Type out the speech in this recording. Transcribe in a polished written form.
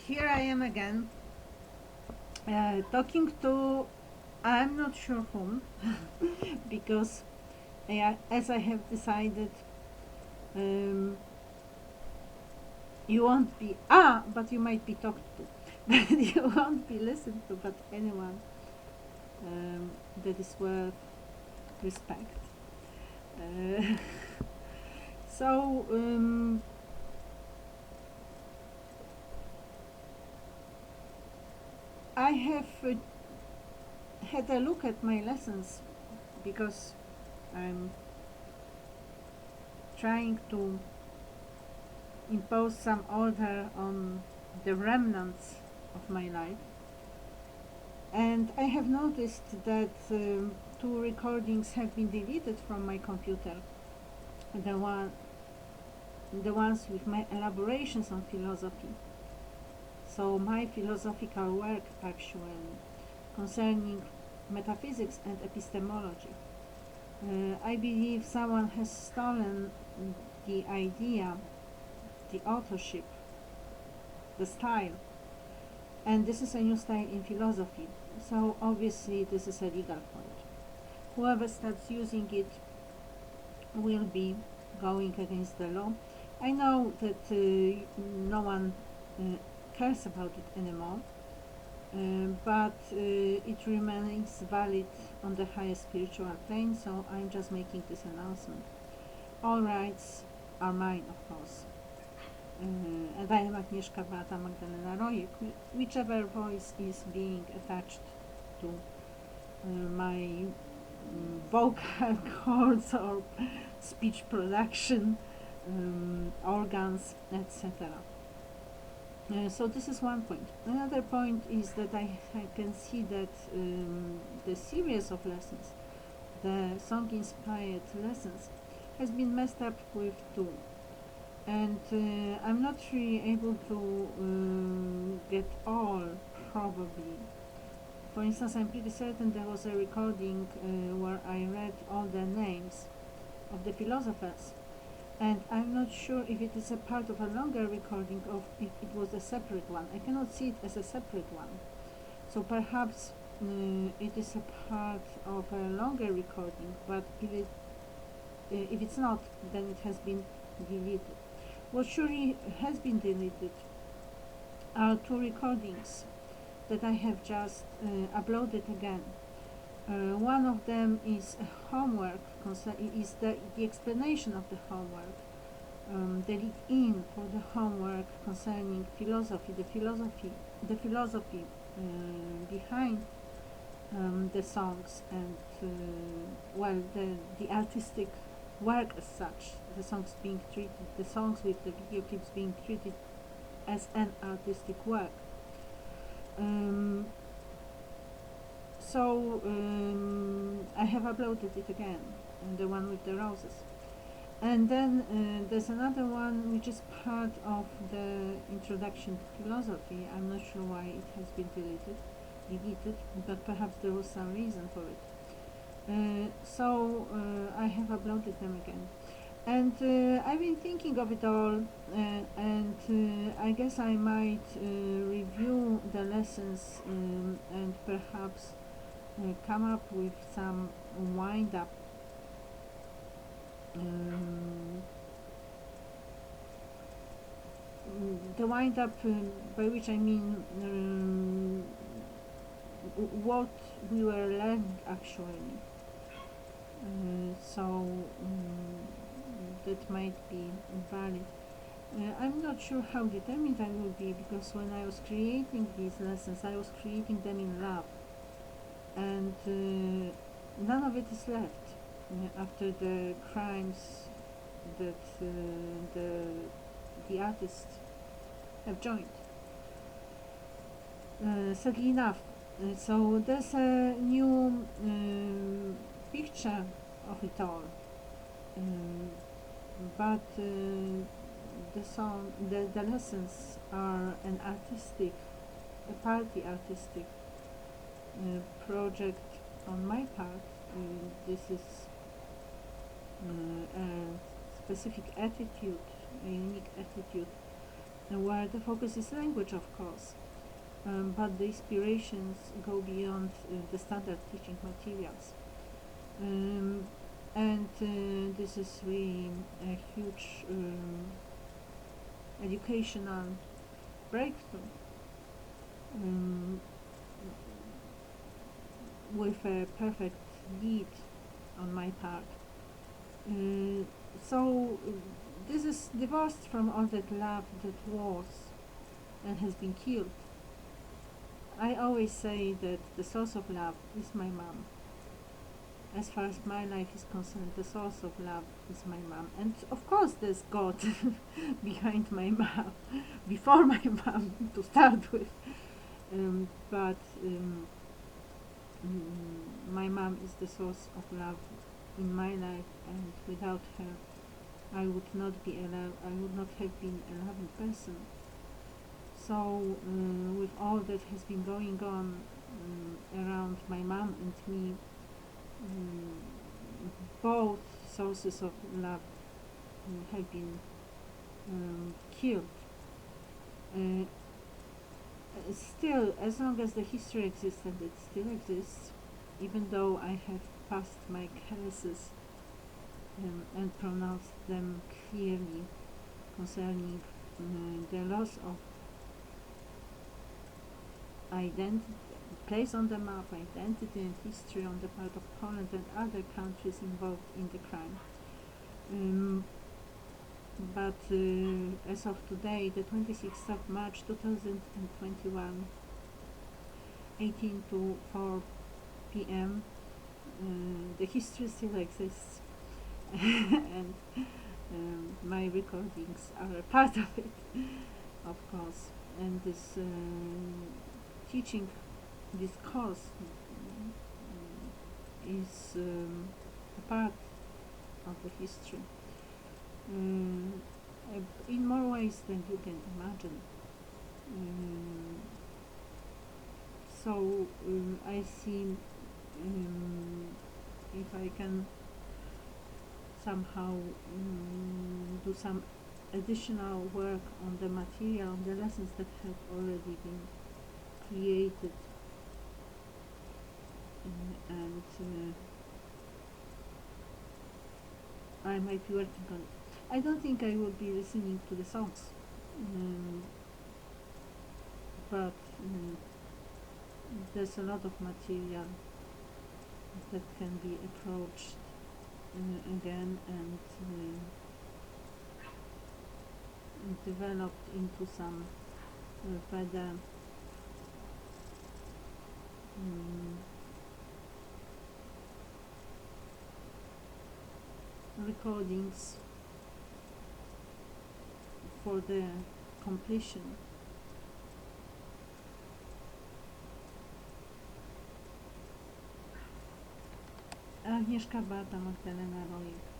here I am again, talking to I'm not sure whom, because as I have decided, um, you won't be but you might be talked to, but you won't be listened to, but anyone that is worth respect. Uh, so I have had a look at my lessons because I'm trying to impose some order on the remnants of my life, and I have noticed that two recordings have been deleted from my computer. The ones with my elaborations on philosophy. So my philosophical work actually concerning metaphysics and epistemology. I believe someone has stolen the idea, the authorship, the style, and this is a new style in philosophy. So obviously this is a legal point. Whoever starts using it will be going against the law. I know that no one cares about it anymore, but it remains valid on the highest spiritual plane, so I'm just making this announcement. All rights are mine, of course. And I am Agnieszka Beata Magdalena Rojek, whichever voice is being attached to my vocal cords or speech production organs, etc. So this is one point. Another point is that I can see that the series of lessons, the song-inspired lessons, has been messed up with too. And I'm not really able to get all, probably. For instance, I'm pretty certain there was a recording where I read all the names of the philosophers, and I'm not sure if it is a part of a longer recording or if it was a separate one. I cannot see it as a separate one. So perhaps it is a part of a longer recording, but if it's not, then it has been deleted. What surely has been deleted are two recordings that I have just uploaded again. One of them is a homework, is the explanation of the homework, the lead-in for the homework concerning philosophy, the philosophy behind the songs, and well, the artistic work as such. The songs with the video clips being treated as an artistic work. So I have uploaded it again, the one with the roses. And then there's another one which is part of the introduction to philosophy. I'm not sure why it has been deleted, but perhaps there was some reason for it. So I have uploaded them again. And I've been thinking of it all, and I guess I might review the lessons and perhaps come up with some wind-up the wind-up, by which I mean what we were learning actually. So that might be valid. I'm not sure how determined I will be, because when I was creating these lessons, I was creating them in love, and none of it is left after the crimes that the artists have joined. Sadly enough, so there's a new picture of it all, but the lessons are a party artistic project on my part. This is a specific attitude, a unique attitude where the focus is language, of course, but the inspirations go beyond the standard teaching materials. And this is really a huge educational breakthrough, um, with a perfect lead on my part. So this is divorced from all that love that was and has been killed. I always say that the source of love is my mom. As far as my life is concerned, the source of love is my mom. And of course there's God behind my mom, before my mom to start with. But my mom is the source of love in my life, and without her I would not be alive. I would not have been a loving person. So with all that has been going on around my mom and me, both sources of love have been killed. Uh, Still, as long as the history exists, and it still exists, even though I have passed my cases and pronounced them clearly concerning the loss of identity, place on the map, identity and history on the part of Poland and other countries involved in the crime. But as of today, the 26th of March 2021, 18 to 4 p.m., the history still exists, and my recordings are a part of it, of course. And this teaching, this course, is a part of the history. In more ways than you can imagine. So I see if I can somehow do some additional work on the material, on the lessons that have already been created, and I might be working on it. I don't think I will be listening to the songs, but there's a lot of material that can be approached again and developed into some further recordings for the completion. Agnieszka Bata, Magdalena Rojek.